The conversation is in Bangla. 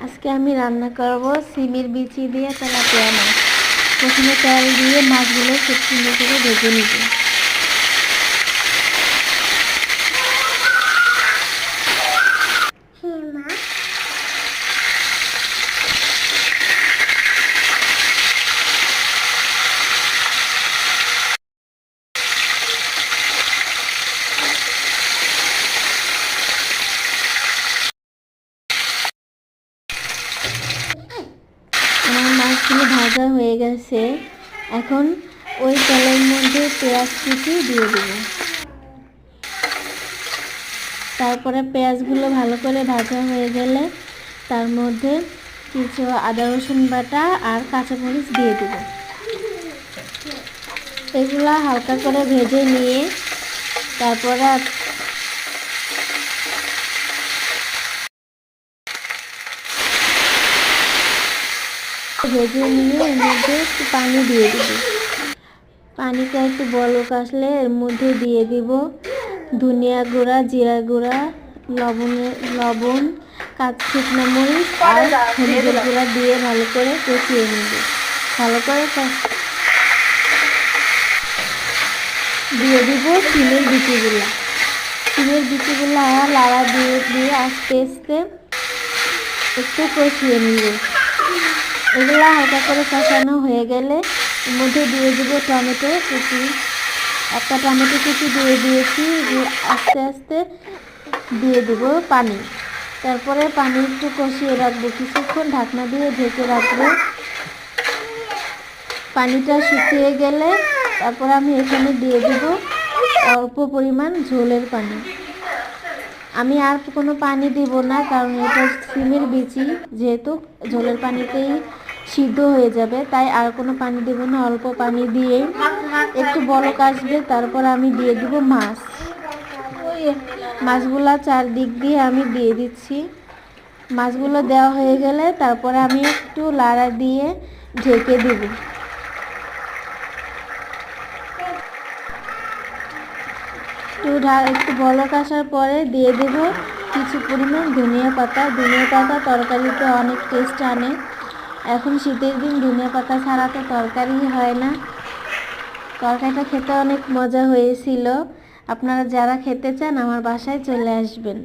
আজকে আমি রান্না করব সিমের বিচি দিয়ে তেলাপিয়া মাছ। প্রথমে তেল দিয়ে মাছগুলো খুব সুন্দর করে ভেজে নিব। আমার মাছগুলো ভাজা হয়ে গেছে। এখন ওই তেলের মধ্যে পেঁয়াজ কুচি দিয়ে দেব। তারপরে পেঁয়াজগুলো ভালো করে ভাজা হয়ে গেলে তার মধ্যে কিছু আদা রসুন বাটা আর কাঁচামরিচ দিয়ে দেব। এগুলা হালকা করে ভেজে নিয়ে তারপরে ভেজে নিয়ে এর মধ্যে একটু পানি দিয়ে দিব। পানিটা একটু বলক আসলে এর মধ্যে দিয়ে দিব ধনিয়া গুঁড়া, জিরা গুঁড়া, লবণ, শুকনো মরিচ আর হলুদের গুঁড়া দিয়ে ভালো করে কষিয়ে নেব। ভালো করে দিয়ে দিব সিমের বিচিগুলো লাড়া দিয়ে দিয়ে আস্তে আস্তে একটু কষিয়ে নিব। এগুলো হালকা করে কষানো হয়ে গেলে এর মধ্যে দিয়ে দেবো টমেটো কুচি। একটা টমেটো কুচি দিয়ে দিয়েছি। আস্তে আস্তে দিয়ে দেবো পানি। তারপরে পানি একটু কষিয়ে রাখবো, কিছুক্ষণ ঢাকনা দিয়ে ঢেকে রাখবো। পানিটা শুকিয়ে গেলে তারপর আমি এখানে দিয়ে দেবো অল্প পরিমাণ ঝোলের পানি। আমি আর কোনো পানি দিব না, কারণ এটা সিমের বিচি, যেহেতু ঝোলের পানিতেই সিদ্ধ হয়ে যাবে, তাই আর কোনো পানি দেব না। অল্প পানি দিয়ে একটু বলক আসবে তারপর আমি দিয়ে দিব মাছগুলা চারদিক দিয়ে আমি দিয়ে দিচ্ছি। মাছগুলো দেওয়া হয়ে গেলে তারপরে আমি একটু লাড়া দিয়ে ঢেকে দেব। একটু বলক আসার পরে দিয়ে দেব কিছু পরিমাণ ধনিয়া পাতা। ধনিয়া পাতা তরকারিতে অনেক টেস্ট আনে। এখন শীতের দিন ধনিয়া পাতা ছাড়া তো তরকারি হয় না। তরকারিটা খেতে অনেক মজা হয়েছিল। আপনারা যারা খেতে চান আমার বাসায় চলে আসবেন।